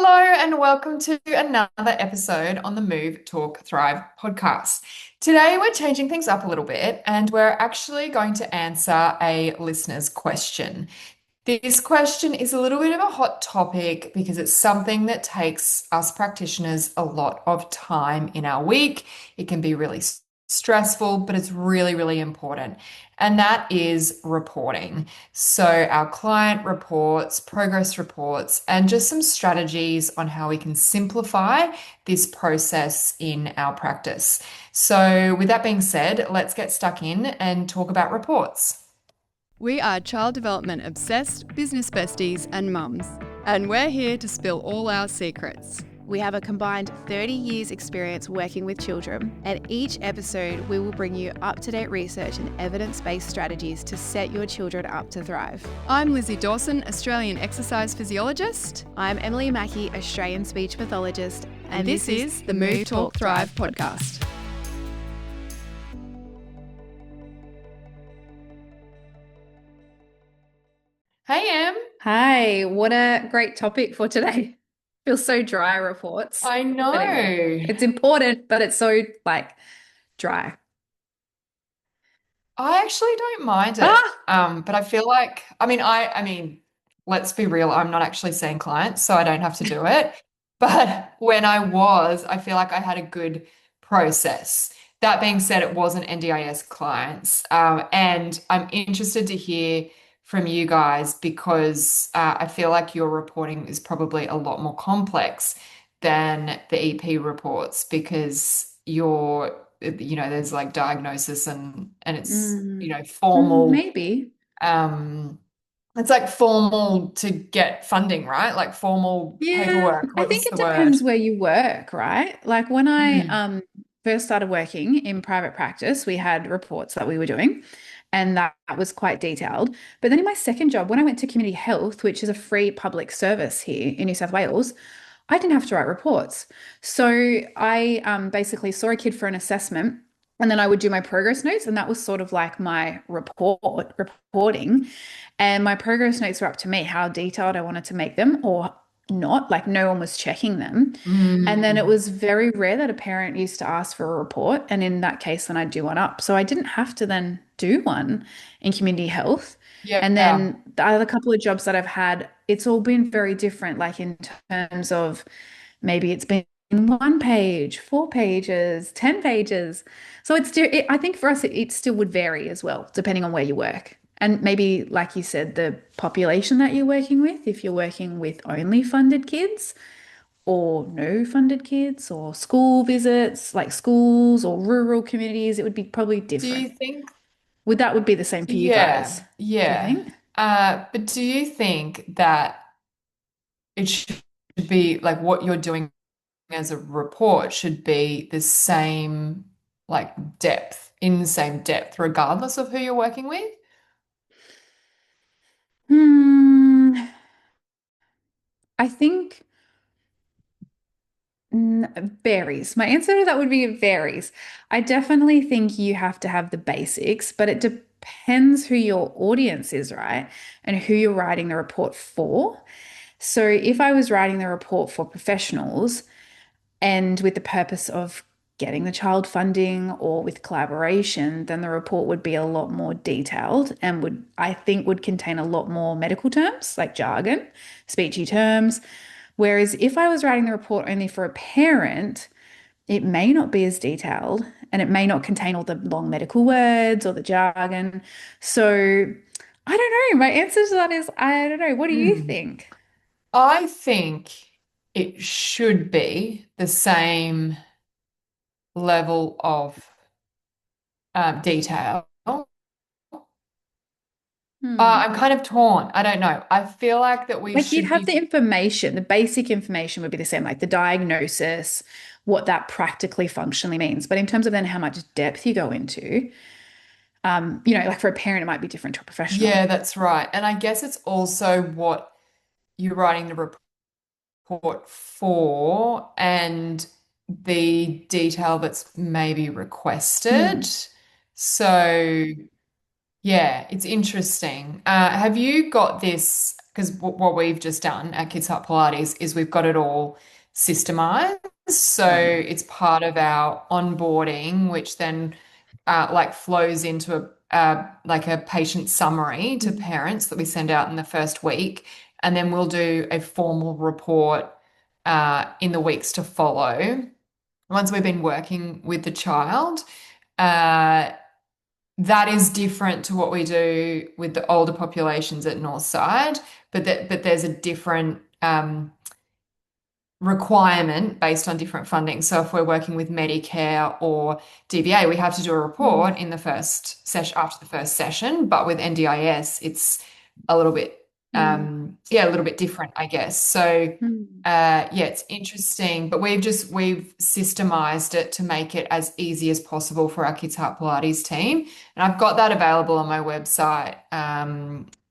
Hello, and welcome to another episode on the Move, Talk, Thrive podcast. Today, we're changing things up a little bit and we're actually going to answer a listener's question. This question is a little bit of a hot topic because it's something that takes us practitioners a lot of time in our week. It can be really stressful, but it's really, really important. And that is reporting. So, our client reports, progress reports, and just some strategies on how we can simplify this process in our practice. So, with that being said, let's get stuck in and talk about reports. We are child development obsessed business besties and mums, and we're here to spill all our secrets. We have a combined 30 years experience working with children, and each episode we will bring you up-to-date research and evidence-based strategies to set your children up to thrive. I'm Lizzy Dawson, Australian exercise physiologist. I'm Emily Mackey, Australian speech pathologist, And this is the Move, Talk, Thrive podcast. Hey, Em. Hi, what a great topic for today. Feels so dry, reports. I know. But anyway, it's important, but it's so dry. I actually don't mind it. But I feel like, let's be real, I'm not actually seeing clients, so I don't have to do it. But when I was, I feel like I had a good process. That being said, it wasn't NDIS clients. And I'm interested to hear from you guys because I feel like your reporting is probably a lot more complex than the EP reports because there's like diagnosis and it's, formal. Maybe. Um, it's like formal to get funding, right? Like formal Yeah, paperwork. I What think was it the word? depends where you work, right? Like when I Mm. first started working in private practice, we had reports that we were doing, and that was quite detailed. But then in my second job, when I went to community health, which is a free public service here in New South Wales, I didn't have to write reports. So I basically saw a kid for an assessment, and then I would do my progress notes, and that was sort of like my reporting. And my progress notes were up to me how detailed I wanted to make them or not. Like no one was checking them. And then it Mm. was very rare that a parent used to ask for a report. And in that case, then I'd do one up. So I didn't have to then do one in community health. And Yeah. then the other couple of jobs that I've had, it's all been very different, like in terms of maybe it's been 1 page, 4 pages, 10 pages. So I think for us, it still would vary as well, depending on where you work. And maybe, like you said, the population that you're working with, if you're working with only funded kids or no funded kids or school visits, like schools or rural communities, it would be probably Do you different. think, Would be the same for you yeah, guys? Do you yeah. think? But do you think that it should be like what you're doing as a report should be the same, like in the same depth, regardless of who you're working with? Hmm, I think varies. My answer to that would be it varies. I definitely think you have to have the basics, but it depends who your audience is, right? And who you're writing the report for. So if I was writing the report for professionals and with the purpose of getting the child funding or with collaboration, then the report would be a lot more detailed and I think, would contain a lot more medical terms like jargon, speechy terms. Whereas if I was writing the report only for a parent, it may not be as detailed and it may not contain all the long medical words or the jargon. So I don't know. My answer to that is I don't know. What do you Hmm. think? I think it should be the same level of detail. Hmm. I'm kind of torn. I don't know. I feel like that we Like you'd should have be, the information, the basic information would be the same, like the diagnosis, what that practically functionally means. But in terms of then how much depth you go into, like for a parent, it might be different to a professional. yeah, that's right. And I guess it's also what you're writing the report for and the detail that's maybe requested. Hmm. So Yeah, it's interesting. Have you got this? Because what we've just done at Kids Hut Pilates is we've got it all systemized. So Mm. it's part of our onboarding, which then like flows into like a patient summary to Mm. parents that we send out in the first week, and then we'll do a formal report in the weeks to follow. Once we've been working with the child. Uh, that is different to what we do with the older populations at Northside, but there's a different requirement based on different funding. So if we're working with Medicare or DVA, we have to do a report in the first session after the first session. But with NDIS, it's a little bit, Mm. yeah, a little bit different, I guess. So Mm. yeah, it's interesting, but we've systemized it to make it as easy as possible for our Kids Heart Pilates team. And I've got that available on my website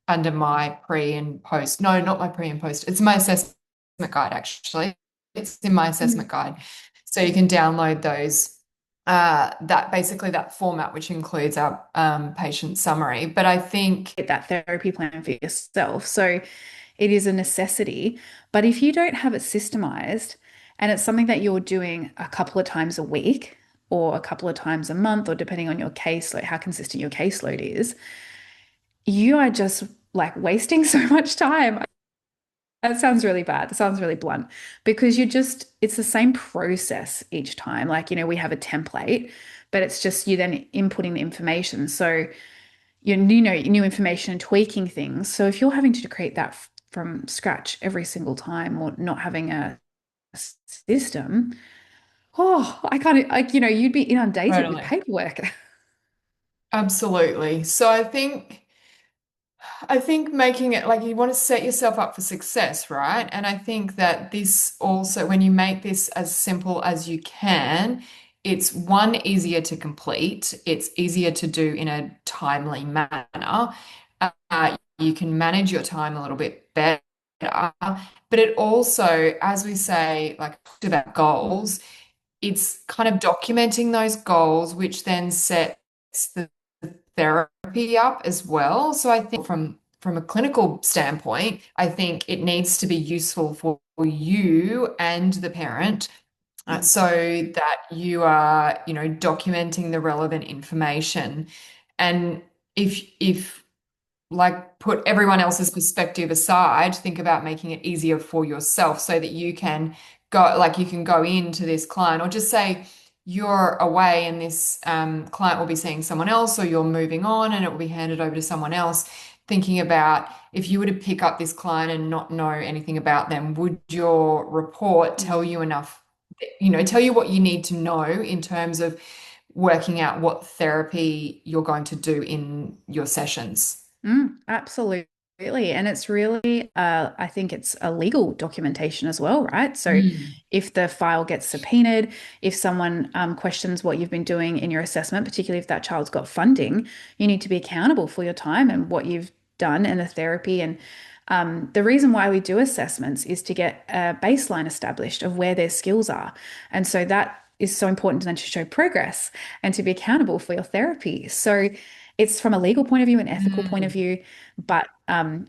under my pre and post. No, not my pre and post. It's my assessment guide, actually. It's in my Mm. assessment guide. So you can download those, that basically that format, which includes our patient summary. But I think, Get that therapy plan for yourself. So it is a necessity. But if you don't have it systemized and it's something that you're doing a couple of times a week or a couple of times a month, or depending on your caseload, how consistent your caseload is, you are just like wasting so much time. That sounds really bad. That sounds really blunt because it's the same process each time. Like, we have a template, but it's just you then inputting the information. So, new information and tweaking things. So if you're having to create that from scratch every single time or not having a system, I can't, like, you'd be inundated with totally, paperwork. absolutely. So I think making it like you want to set yourself up for success, right? And I think that this also, when you make this as simple as you can, it's one, easier to complete, it's easier to do in a timely manner. You can manage your time a little bit better, but it also, as we say, like about Mm. goals, it's kind of documenting those goals, which then sets the therapy up as well. So I think from a clinical standpoint, I think it needs to be useful for you and the parent, Mm. so that you are, documenting the relevant information. And if like put everyone else's perspective aside, think about making it easier for yourself so that you can go into this client or just say you're away and this client will be seeing someone else or you're moving on and it will be handed over to someone else. Thinking about if you were to pick up this client and not know anything about them, would your report tell Mm. you enough, tell you what you need to know in terms of working out what therapy you're going to do in your sessions? Absolutely. And it's really, I think it's a legal documentation as well, right? So Mm. if the file gets subpoenaed, if someone questions what you've been doing in your assessment, particularly if that child's got funding, you need to be accountable for your time and what you've done and the therapy. And the reason why we do assessments is to get a baseline established of where their skills are. And so that is so important then to show progress and to be accountable for your therapy. So it's from a legal point of view, an ethical point of Mm. view, but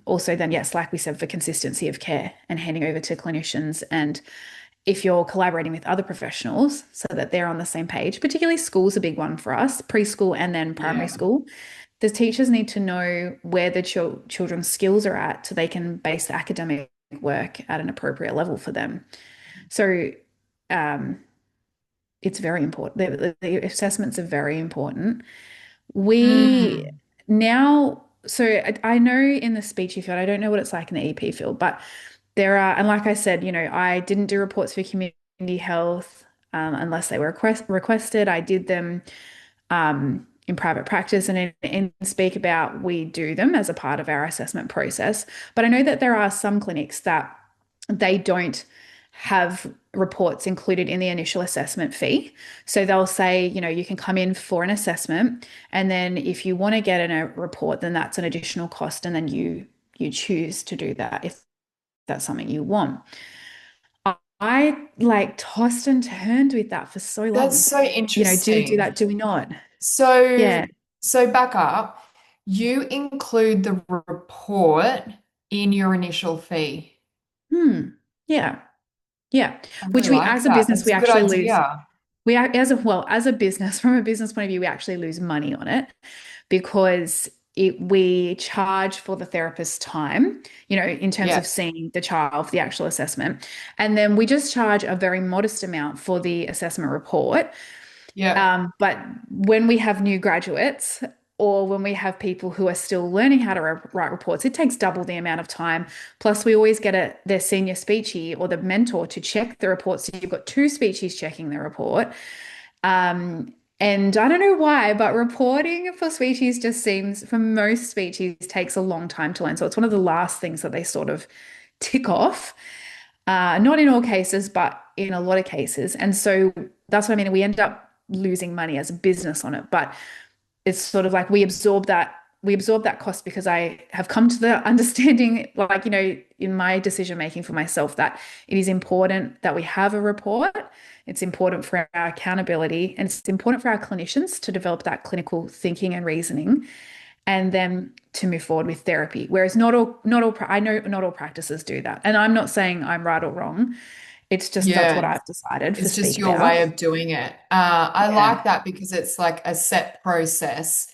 also then, yes, like we said, for consistency of care and handing over to clinicians. And if you're collaborating with other professionals so that they're on the same page, particularly school's a big one for us, preschool and then primary Yeah. school. The teachers need to know where the children's skills are at so they can base the academic work at an appropriate level for them. So um, it's very important. The assessments are very important. We Mm. now, so I know in the speechy field, I don't know what it's like in the EP field, but there are, and like I said, I didn't do reports for community health unless they were requested. I did them in private practice and speak about we do them as a part of our assessment process. But I know that there are some clinics that they don't have reports included in the initial assessment fee. So they'll say, you can come in for an assessment, and then if you want to get in a report, then that's an additional cost, and then you choose to do that if that's something you want. I like tossed and turned with that for so That's long. so Do we do interesting. that? Do we not? So, Yeah. so back up. You include the report in your initial fee. Hmm. Yeah. Yeah. I Which really we, like as a that. business, That's we a good actually lose. idea. As a, well, as a business, from a business point of view, we actually lose money on it because we charge for the therapist's time, in terms of Yeah. seeing the child for the actual assessment. And then we just charge a very modest amount for the assessment report. Yeah. But when we have new graduates or when we have people who are still learning how to write reports, it takes double the amount of time. Plus, we always get their senior speechie or the mentor to check the report. So you've got two speechies checking the report. And I don't know why, but reporting for speeches just seems, for most speeches, takes a long time to learn. So it's one of the last things that they sort of tick off. Not in all cases, but in a lot of cases. And so that's what I mean. We end up losing money as a business on it, but it's sort of like we absorb that cost because I have come to the understanding, like, in my decision making for myself, that it is important that we have a report. It's important for our accountability and it's important for our clinicians to develop that clinical thinking and reasoning and then to move forward with therapy. Whereas I know not all practices do that. And I'm not saying I'm right or wrong. It's just that's what Yeah. I've decided to It's just speak your about. way of doing it. I Yeah. like that because it's like a set process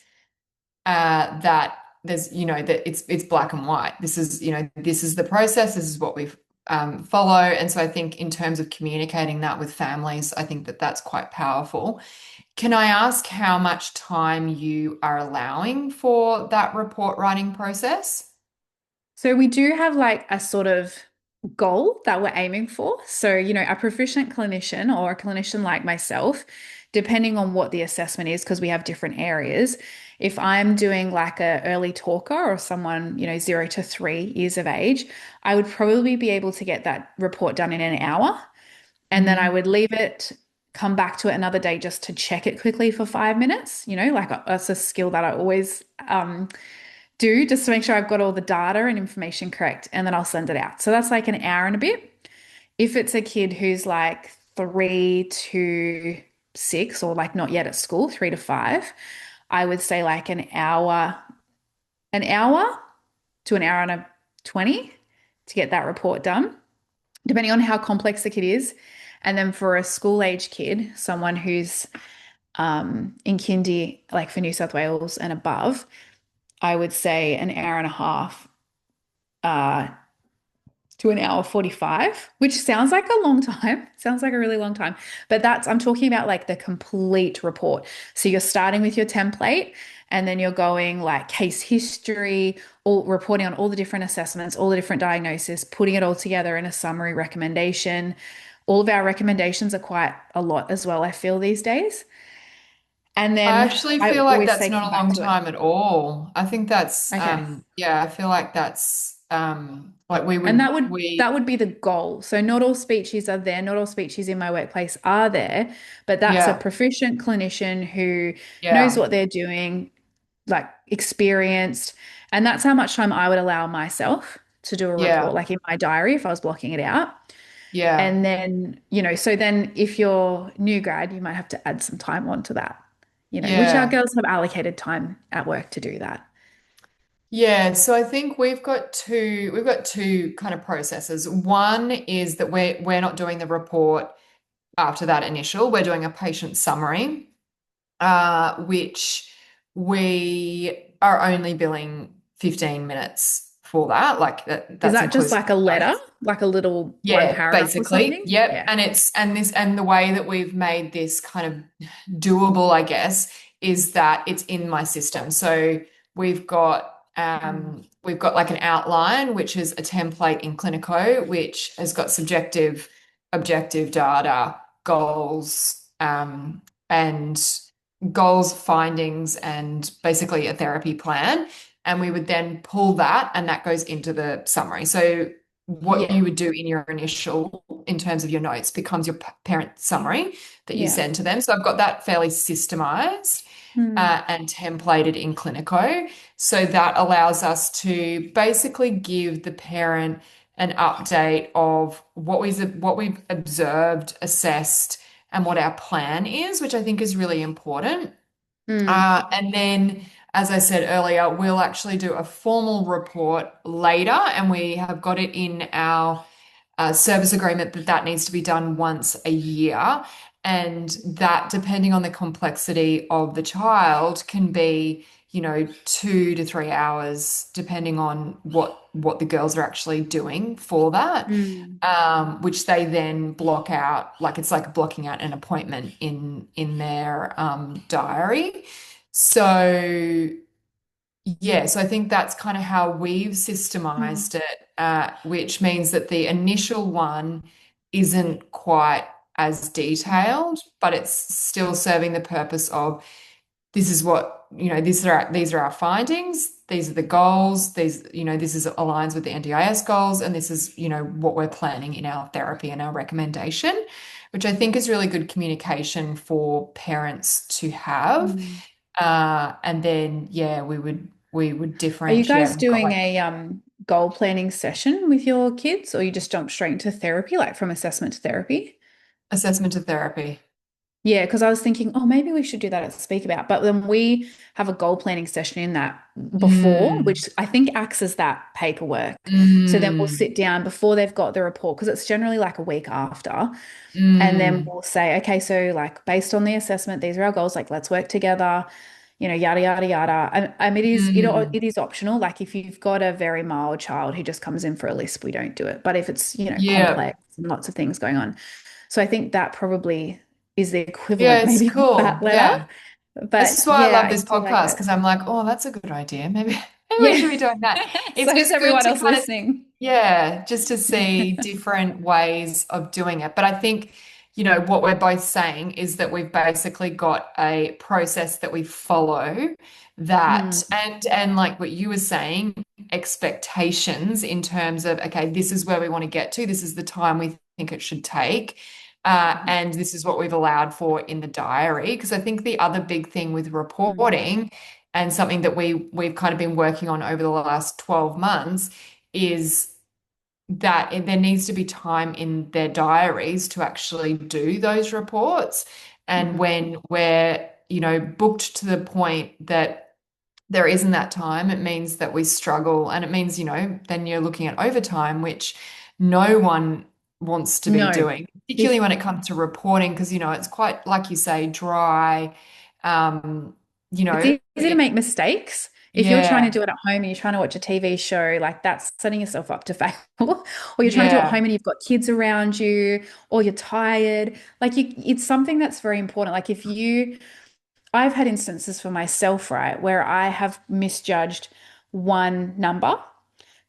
that there's, that it's black and white. This is, this is the process. This is what we follow. And so I think in terms of communicating that with families, I think that that's quite powerful. Can I ask how much time you are allowing for that report writing process? So we do have like a sort of goal that we're aiming for. So, a proficient clinician or a clinician like myself, depending on what the assessment is, because we have different areas. If I'm doing like a early talker or someone, 0 to 3 years of age, I would probably be able to get that report done in an hour. And then I Hmm. would leave it, come back to it another day just to check it quickly for 5 minutes. Like that's a skill that I always do just to make sure I've got all the data and information correct, and then I'll send it out. So that's like an hour and a bit. If it's a kid who's like 3 to 6 or like not yet at school, 3 to 5, I would say like an hour to an hour and 20 to get that report done, depending on how complex the kid is. And then for a school age kid, someone who's in kindy, like for New South Wales and above, I would say an hour and a half uh, to an hour 45, which sounds like a long time, sounds like a really long time. But I'm talking about like the complete report. So you're starting with your template and then you're going like case history, all reporting on all the different assessments, all the different diagnoses, putting it all together in a summary recommendation. All of our recommendations are quite a lot as well, I feel these days. And I then actually I feel like always that's say not come a back long to it. time at all. I think that's Okay. yeah, I feel like that's like we And would that would be the goal. So not all speeches are there, not all speeches in my workplace are there, but that's a yeah, proficient clinician who knows yeah, what they're doing, like experienced, and that's how much time I would allow myself to do a report, yeah, like in my diary if I was blocking it out. yeah, And then, so then if you're new grad, you might have to add some time onto that, which our yeah. girls have allocated time at work to do that. Yeah, so I think we've got two kind of processes. One is that we're not doing the report after that initial. We're doing a patient summary, which we are only billing 15 minutes for that. Like Is that's that just inclusive like a of letter, notes. like a little one Yeah, paragraph or basically. something? Yep. Yeah. And the way that we've made this kind of doable, I guess, is that it's in my system. So we've got like an outline, which is a template in Clinico, which has got subjective, objective data, goals, and goals, findings, and basically a therapy plan. And we would then pull that, and that goes into the summary. So what Yeah. you would do in your initial, in terms of your notes, becomes your parent summary that you Yeah. send to them. So I've got that fairly systemized Hmm. and templated in Clinico. So that allows us to basically give the parent an update of what we've observed, assessed, and what our plan is, which I think is really important. Hmm. And then as I said earlier, we'll actually do a formal report later, and we have got it in our service agreement that that needs to be done once a year. And that, depending on the complexity of the child, can be, 2 to 3 hours, depending on what the girls are actually doing for that, Mm. which they then block out, like it's like blocking out an appointment in their diary. So yeah, so I think that's kind of how we've Mm. systemized it, which means that the initial one isn't quite as Mm. detailed, but it's still serving the purpose of this is what, these are our findings, these are the goals, this is aligns with the NDIS goals, and this is, what we're planning in our therapy and our recommendation, which I think is really good communication for parents to have. Mm. And then yeah, we would Are you differentiate. guys We've got doing like a goal planning session with your kids, or you just jump straight into therapy, like from assessment to therapy? assessment of therapy. Yeah, because I was thinking, oh, maybe we should do that at Speak About. But then we have a goal planning session in that before, Mm, which I think acts as that paperwork. So then we'll mm, sit down before they've got the report, because it's generally like a week after. And then mm, we'll say, okay, so like based on the assessment, these are our goals. Like, let's work together, yada, yada, yada. And mm. it is optional. Like if you've got a very mild child who just comes in for a list, we don't do it. But if it's, Yeah. complex and lots of things going on. So I think that probably is the Yeah, equivalent it's maybe of cool. that letter. Yeah. This But is why I yeah, love I this do like podcast, it. because I'm like, oh, that's a good idea. Maybe we Yeah. should be doing that. So It's is just good everyone to else kind of, listening. yeah, just to see different ways of doing it. But I think, what we're both saying is that we've basically got a process that we follow that, Mm, and like what you were saying, expectations in terms of, okay, this is where we want to get to, this is the time we think it should take. And this is what we've allowed for in the diary. Because I think the other big thing with mm, reporting, and something that we've kind of been working on over the last 12 months, is that there needs to be time in their diaries to actually do those reports. And mhm. when we're, booked to the point that there isn't that time, it means that we struggle. And it means, then you're looking at overtime, which no one wants to be No. doing, particularly If when it comes to reporting, because, it's quite, like you say, dry. Um, you It's know, easy to make mistakes. If you're trying to yeah, do it at home and you're trying to watch a TV show, like that's setting yourself up to fail. Or you're trying to do it at yeah. home and you've got kids around you, or you're tired. It's something that's very important. I've had instances for myself, right, where I have misjudged one number.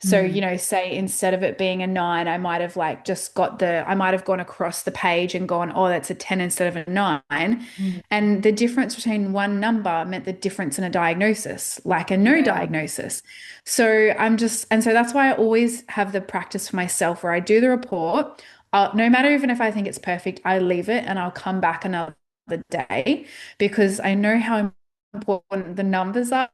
So, Mm, say instead of it being a nine, I might have gone across the page and gone, oh, that's a 10 instead of a nine. mm, And the difference between one number meant the difference in a diagnosis, like a no yeah. diagnosis. And so that's why I always have the practice for myself where I do the report. No matter even if I think it's perfect, I leave it and I'll come back another day because I know how important the numbers are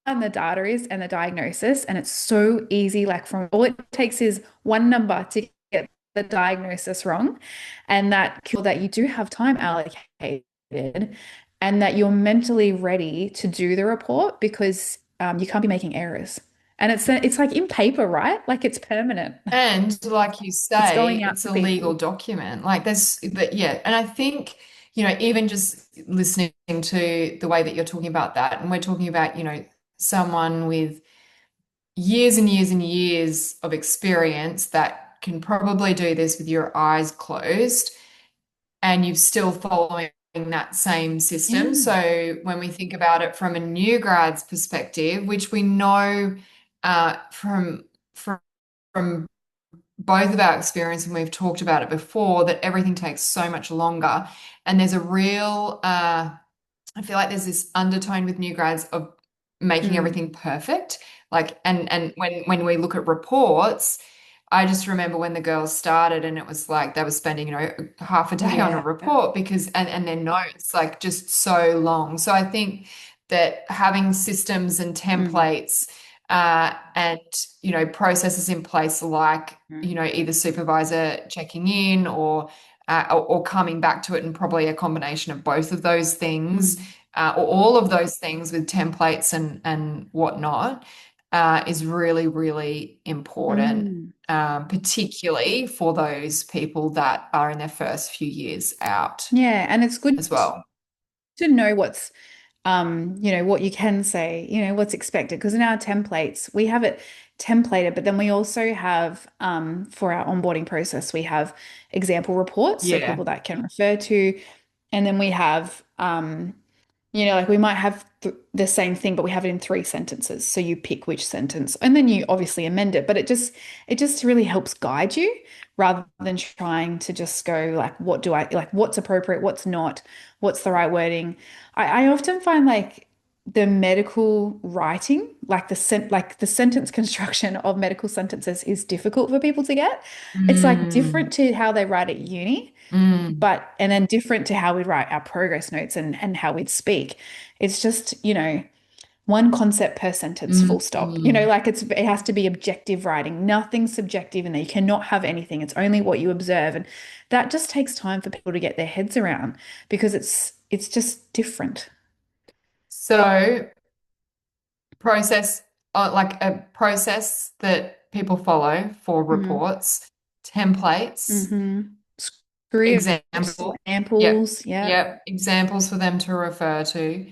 and the data is and the diagnosis. And it's so easy. Like from all it takes is one number to get the diagnosis wrong. And that you do have time allocated and that you're mentally ready to do the report because you can't be making errors. And it's like in paper, right? Like it's permanent. And like you It's say, going out it's to a legal people. document. Like but yeah, and I think, even just listening to the way that you're talking about that, and we're talking about, someone with years and years and years of experience that can probably do this with your eyes closed, and you're still following that same system. Yeah. So when we think about it from a new grad's perspective, which we know from from both of our experience, and we've talked about it before, that everything takes so much longer. And there's a real, I feel like there's this undertone with new grads of making Mm. everything perfect. Like, and when we look at reports, I just remember when the girls started and it was like they were spending, half a day on a Yeah. report because and their notes like just so long. So I think that having systems and Mm. templates and processes in place, like Mm. either supervisor checking in or coming back to it, and probably a combination of both of those things, Mm. or all of those things with templates and whatnot, is really, really important, Mm. particularly for those people that are in their first few years out Yeah, and it's good as well. to know what's what you can say, what's expected. Because in our templates, we have it templated, but then we also have, for our onboarding process, we have example reports, so Yeah. people that can refer to, and then we have, like we might have th the same thing, but we have it in 3 sentences. So you pick which sentence, and then you obviously amend it. But it just really helps guide you rather than trying to just go like, what do I like? What's appropriate? What's not? What's the right wording? I often find like the medical writing, like the sentence construction of medical sentences is difficult for people to get. It's like Mm, different to how they write at uni, mm, but and then different to how we write our progress notes and how we'd speak. It's just, one concept per sentence, full stop. mm. Like it has to be objective writing, nothing subjective in there. You cannot have anything. It's only what you observe. And that just takes time for people to get their heads around because it's just different. So process, like a process that people follow for Mm. reports, templates, Hmm. Scripts, example. Yep. examples, yeah. Yep. Examples for them to refer to,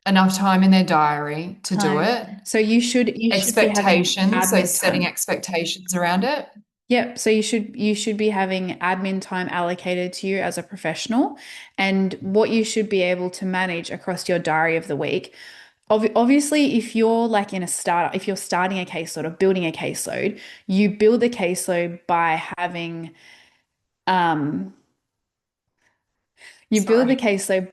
enough time in their diary to do Time. it, So you should be having expectations, so admin setting time. expectations around it. Yep. So you should be having admin time allocated to you as a professional, and what you should be able to manage across your diary of the week. Obviously, if you're like in a startup, if you're starting a caseload or building a caseload, you build the caseload by having you build the Sorry. caseload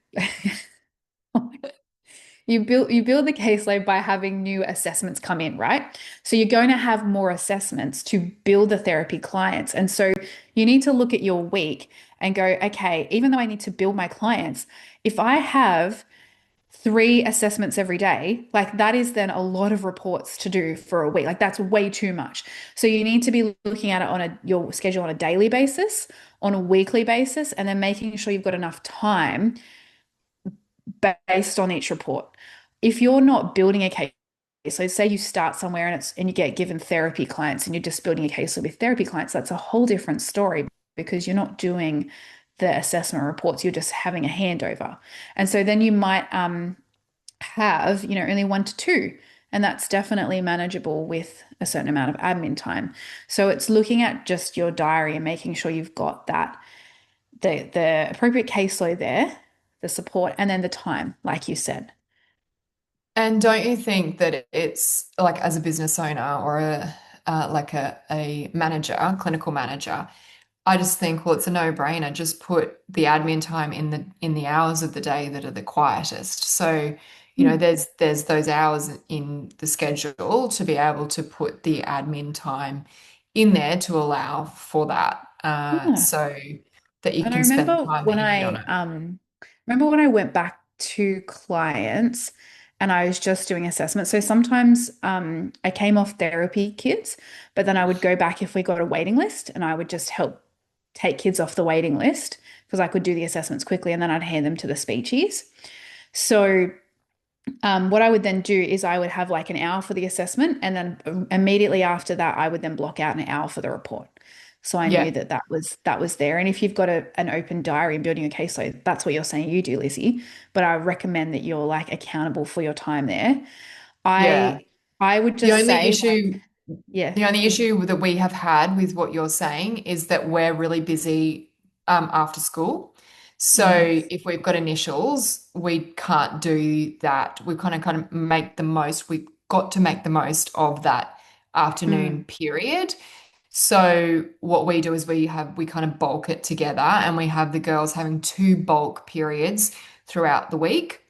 you build the caseload by having new assessments come in, right? So you're going to have more assessments to build the therapy clients. And so you need to look at your week and go, okay, even though I need to build my clients, if I have 3 assessments every day, like that is then a lot of reports to do for a week. Like that's way too much. So you need to be looking at it on your schedule on a daily basis, on a weekly basis, and then making sure you've got enough time based on each report. If you're not building a case, so say you start somewhere and you get given therapy clients and you're just building a case with therapy clients, that's a whole different story because you're not doing the assessment reports, you're just having a handover. And so then you might have, only 1 to 2. And that's definitely manageable with a certain amount of admin time. So it's looking at just your diary and making sure you've got that the appropriate caseload there, the support, and then the time, like you said. And don't you think that it's like as a business owner or like a manager, clinical manager, I just think, well, it's a no-brainer. Just put the admin time in the hours of the day that are the quietest. So, Mm. there's those hours in the schedule to be able to put the admin time in there to allow for that, Yeah. so that you And I can spend the time that you need on it. remember when I went back to clients and I was just doing assessments. So sometimes I came off therapy kids, but then I would go back if we got a waiting list and I would just help take kids off the waiting list because I could do the assessments quickly and then I'd hand them to the speechies. So what I would then do is I would have like an hour for the assessment, and then immediately after that, I would then block out an hour for the report. So I knew Yeah, that was there. And if you've got an open diary and building a caseload, that's what you're saying you do, Lizzie. But I recommend that you're like accountable for your time there. yeah. I I would The just only say, issue yeah. The only issue that we have had with what you're saying is that we're really busy after school. So Yes. if we've got initials, we can't do that. We kind of make the most. We've got to make the most of that afternoon Mm, period. So what we do is we kind of bulk it together and we have the girls having 2 bulk periods throughout the week,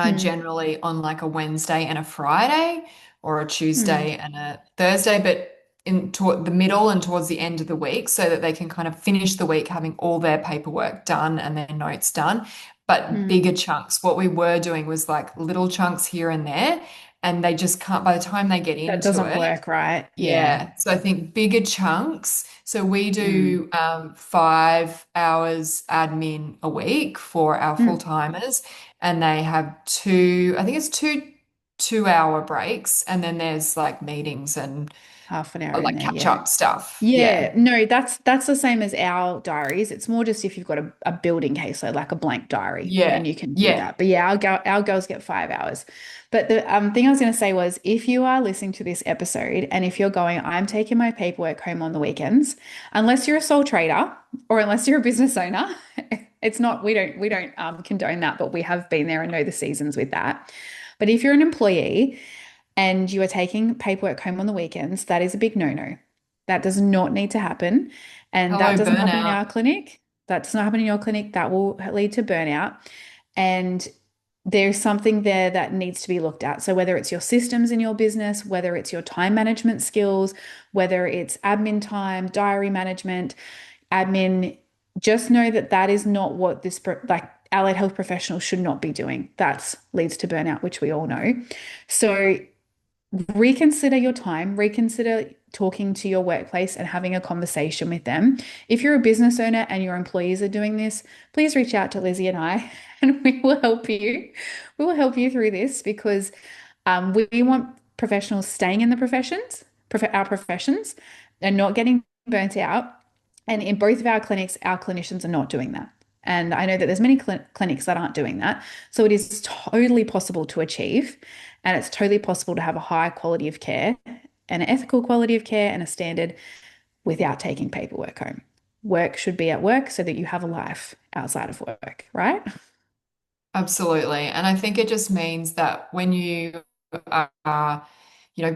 mm, generally on like a Wednesday and a Friday or a mm, Tuesday and a Thursday, but in toward the middle and towards the end of the week so that they can kind of finish the week having all their paperwork done and their notes done. But mm, bigger chunks. What we were doing was like little chunks here and there. and they just can't, by the time they get That into doesn't it. work, right? Yeah. Yeah. So I think bigger chunks. So we Mm. do 5 hours admin a week for our full Mm. timers, and they have two, I think it's 2 2 hour breaks, and then there's like meetings and Half an hour in like there, catch yeah. up stuff. Yeah, Yeah. no, that's the same as our diaries. It's more just if you've got a building caseload, like a blank diary, then Yeah. you can do Yeah. that. But yeah, our girls get 5 hours. But the thing I was going to say was, if you are listening to this episode and if you're going, I'm taking my paperwork home on the weekends, unless you're a sole trader or unless you're a business owner, it's not, we don't condone that, but we have been there and know the seasons with that. But if you're an employee and you are taking paperwork home on the weekends, that is a big no-no. That does not need to happen. And that Hello, doesn't happen in burnout. our clinic. That does not happen in your clinic. That will lead to burnout. And there's something there that needs to be looked at. So, whether it's your systems in your business, whether it's your time management skills, whether it's admin time, diary management, admin, just know that that is not what this, like, allied health professionals should not be doing. That leads to burnout, which we all know. So, reconsider your time, reconsider talking to your workplace and having a conversation with them. If you're a business owner and your employees are doing this, please reach out to Lizzie and I, and we will help you. We will help you through this because we want professionals staying in the professions, our professions, and not getting burnt out. And in both of our clinics, our clinicians are not doing that. And I know that there's many clinics that aren't doing that. So it is totally possible to achieve, and it's totally possible to have a high quality of care, an ethical quality of care, and a standard without taking paperwork home. Work should be at work so that you have a life outside of work, right? Absolutely. And I think it just means that when you are,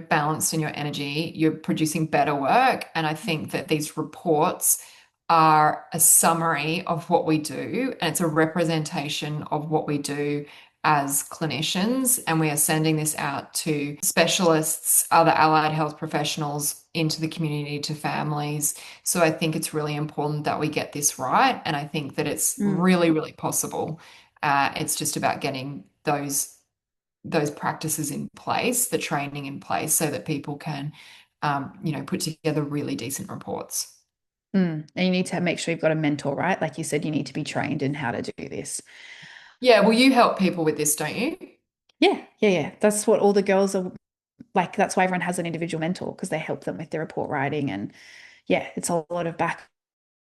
balanced in your energy, you're producing better work. And I think that these reports are a summary of what we do, and it's a representation of what we do as clinicians. And we are sending this out to specialists, other allied health professionals, into the community, to families. So I think it's really important that we get this right. And I think that it's Mm. really, really possible. It's just about getting those practices in place, the training in place, so that people can, put together really decent reports. Mm. And you need to make sure you've got a mentor, right? Like you said, you need to be trained in how to do this. Yeah, well, you help people with this, don't you? Yeah, yeah, yeah. That's what all the girls are like. That's why everyone has an individual mentor because they help them with their report writing. And yeah, it's a lot of back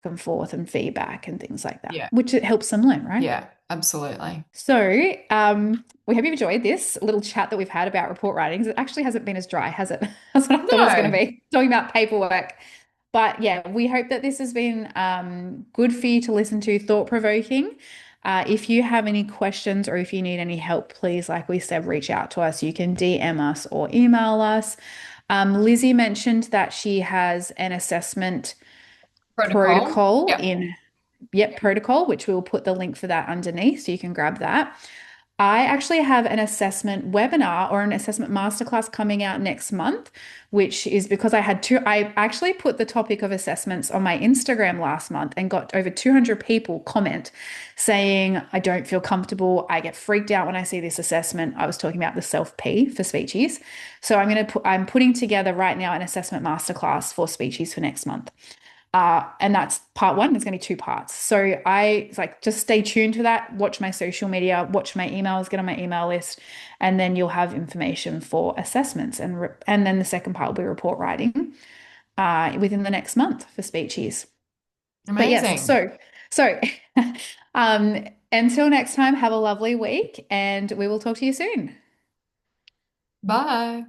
and forth and feedback and things like that, Yeah, which it helps them learn, right? yeah, absolutely. So, we hope you've enjoyed this little chat that we've had about report writings. It actually hasn't been as dry, has it? That's what I thought it was going to No, be, talking about paperwork. But yeah, we hope that this has been good for you to listen to, thought-provoking. If you have any questions or if you need any help, please, like we said, reach out to us. You can DM us or email us. Lizzie mentioned that she has an assessment protocol. protocol Yep. in Yep, protocol, which we will put the link for that underneath so you can grab that. I actually have an assessment webinar or an assessment masterclass coming out next month, which is because I actually put the topic of assessments on my Instagram last month and got over 200 people comment saying, I don't feel comfortable. I get freaked out when I see this assessment. I was talking about the self-P for speeches. So I'm putting together right now an assessment masterclass for speeches for next month. And that's part one. There's going to be two parts. So it's like, just stay tuned to that. Watch my social media, watch my emails, get on my email list, and then you'll have information for assessments. And then the second part will be report writing within the next month for speeches. But yes, Amazing. so until next time, have a lovely week, and we will talk to you soon. Bye.